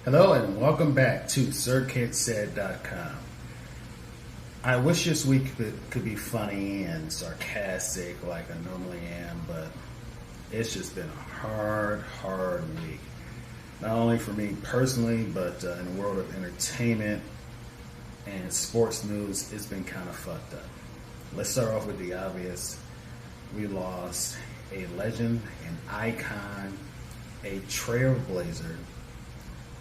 Hello and welcome back to SirKidSaid.com. I wish this week could be funny and sarcastic like I normally am, but it's just been a hard week. Not only for me personally, but in the world of entertainment and sports news, it's been kind of fucked up. Let's start off with the obvious. We lost a legend, an icon, a trailblazer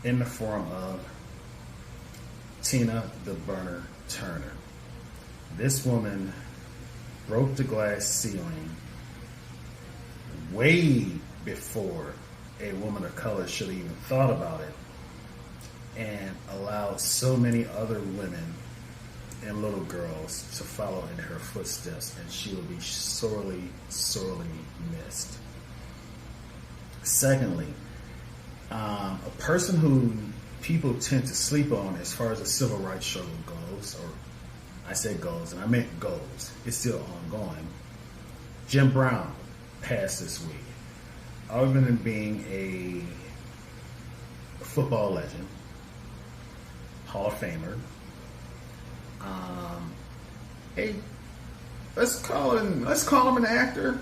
in the form of Tina the Burner Turner. This woman broke the glass ceiling way before a woman of color should have even thought about it, and allowed so many other women and little girls to follow in her footsteps, and she will be sorely missed. Secondly, a person who people tend to sleep on as far as the civil rights struggle goes, or I said goes, and I meant goes, it's still ongoing. Jim Brown passed this week. Other than being a football legend, Hall of Famer, let's call him an actor.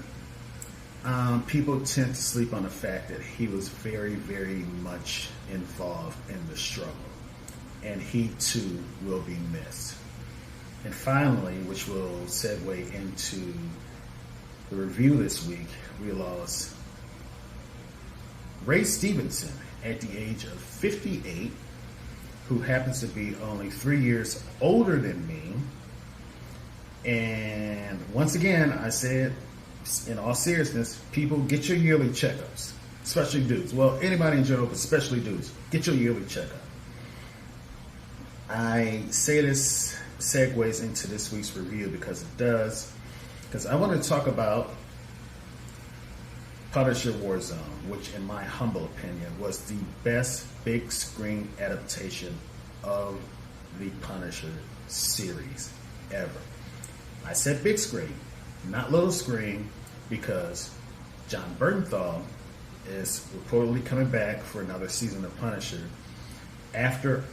People tend to sleep on the fact that he was very much involved in the struggle, and he too will be missed. And finally, which will segue into the review this week, we lost Ray Stevenson at the age of 58, who happens to be only 3 years older than me. And once again, I said, in all seriousness, people, get your yearly checkups, especially dudes. Well, anybody in general, but especially dudes, get your yearly checkup. I say this segues into this week's review because it does. Because I want to talk about Punisher Warzone, which in my humble opinion was the best big screen adaptation of the Punisher series ever. I said big screen, not little screen, because John Bernthal is reportedly coming back for another season of Punisher after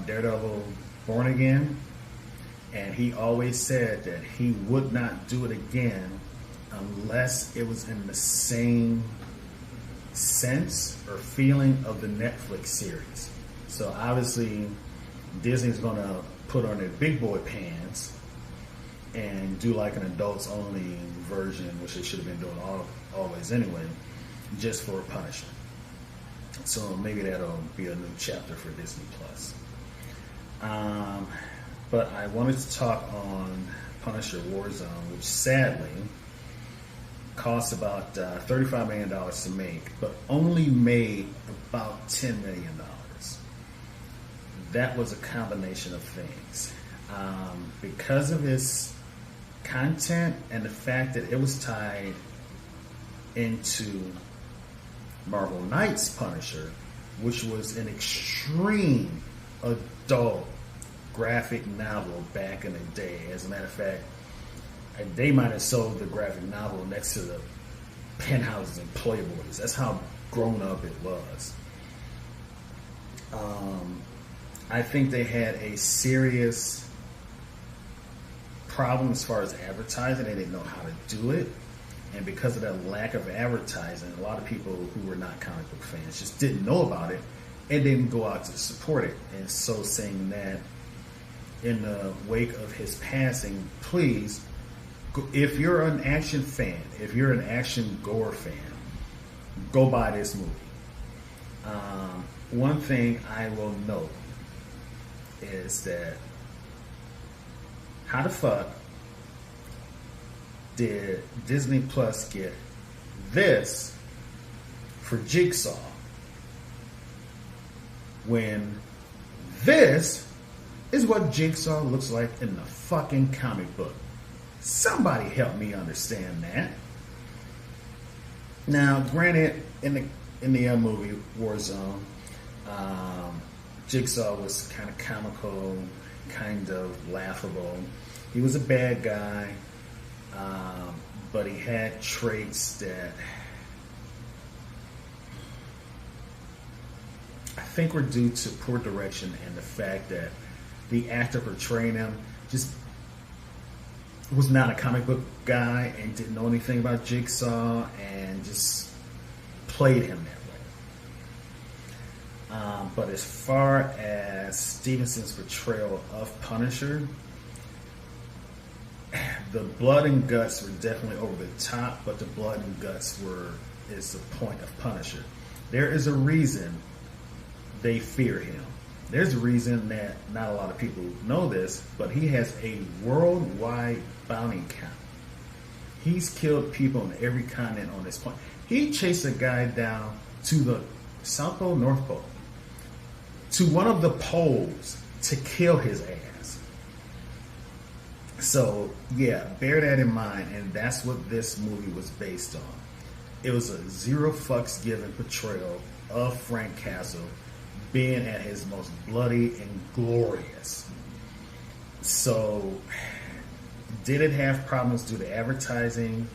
Daredevil Born Again, and he always said that he would not do it again unless it was in the same sense or feeling of the Netflix series. So obviously Disney's going to put on their big boy pants and do like an adults only version, which they should have been doing always anyway, just for Punisher. So maybe that'll be a new chapter for Disney Plus. But I wanted to talk on Punisher Warzone, which sadly cost about $35 million to make, but only made about $10 million. That was a combination of things. Because of its content and the fact that it was tied into Marvel Knight's Punisher, which was an extreme adult graphic novel back in the day. As a matter of fact, they might have sold the graphic novel next to the penthouses and Playboys. That's how grown up it was. I think they had a serious problem as far as advertising. They didn't know how to do it. And because of that lack of advertising, a lot of people who were not comic book fans just didn't know about it and didn't go out to support it. And so saying that in the wake of his passing, please, if you're an action fan, if you're an action gore fan, go buy this movie. One thing I will note is that how the fuck did Disney Plus get this for Jigsaw when this is what Jigsaw looks like in the fucking comic book? Somebody help me understand that. Now, granted, in the movie Warzone, Jigsaw was kind of comical, kind of laughable. He was a bad guy, but he had traits that I think were due to poor direction and the fact that the actor portraying him just was not a comic book guy and didn't know anything about Jigsaw and just played him that way. But as far as Stevenson's portrayal of Punisher, the blood and guts were definitely over the top, but the blood and guts is the point of Punisher. There is a reason they fear him. There's a reason that not a lot of people know this, but he has a worldwide bounty count. He's killed people on every continent on this planet. He chased a guy down to the South Pole, North Pole, to one of the poles to kill his ass. So, yeah, bear that in mind, and that's what this movie was based on. It was a zero fucks given portrayal of Frank Castle being at his most bloody and glorious. So, did it have problems due to advertising,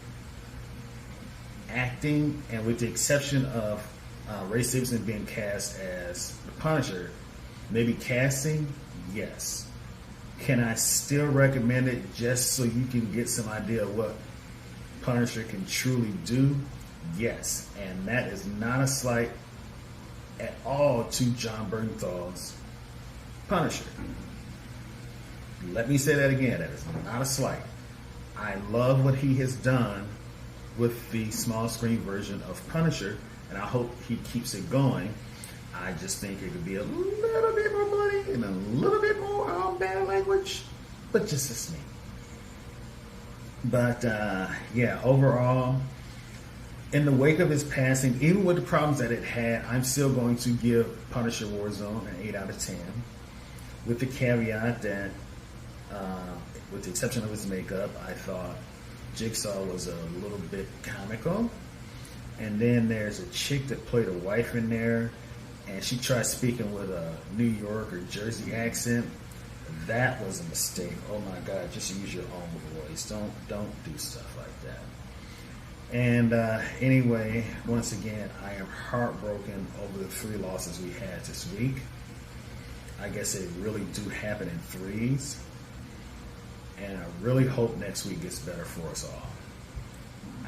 acting, and with the exception of Ray Stevenson being cast as the Punisher, maybe casting? Yes. Can I still recommend it just so you can get some idea of what Punisher can truly do? Yes. And that is not a slight at all to Jon Bernthal's Punisher. Let me say that again. That is not a slight. I love what he has done with the small screen version of Punisher, and I hope he keeps it going. I just think it could be a little bit more bloody and a little bit more bad language, but just a sneak. But yeah, overall, in the wake of his passing, even with the problems that it had, I'm still going to give Punisher Warzone an 8 out of 10, with the caveat that, with the exception of his makeup, I thought Jigsaw was a little bit comical. And then there's a chick that played a wife in there, and she tried speaking with a New York or Jersey accent. That was a mistake. Oh my God, just use your own voice. Don't do stuff like that. And anyway, once again, I am heartbroken over the 3 losses we had this week. I guess they really do happen in threes. And I really hope next week gets better for us all.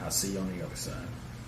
I'll see you on the other side.